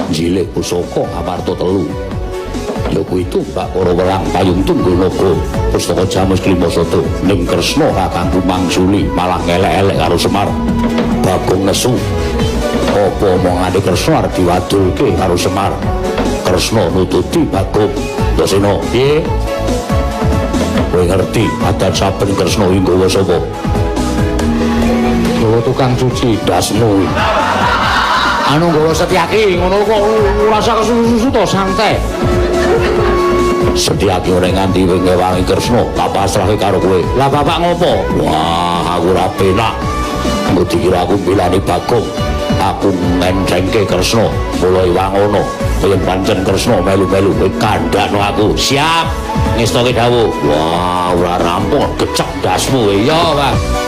jilih pusaka Amarta telu. Ya kuwi tumbak para werang payung tunggul naga pustaka Jamus Klimasada ning Kresna kakangku mangsuli malah ngelek-elek karo Semar. Bagong nesu. Apa omongane Kresna arep diwadulke karo Semar. Kresna nututi Bagong. Dasena piye? Kowe ngerti adat saben Kresna iki nggawa sapa? Nggawa tukang cuci dasmu. Anu nggawa Setyaki ngono kok rasa kesusu-susu to santai. Setyaki ora nganti ngewangi Kresna tak pasrahe karo kowe. Lah bapak ngopo? Wah, aku ora penak. Mbok dikira aku bilani Bagong. Aku ngencengke Kresna mulai wangono. Yen pancen Kresna melu-melu kowe kandhakno aku. Siap. Ngestoke dawuh. Wah, ora rampung gecek dasmu ya, Pak.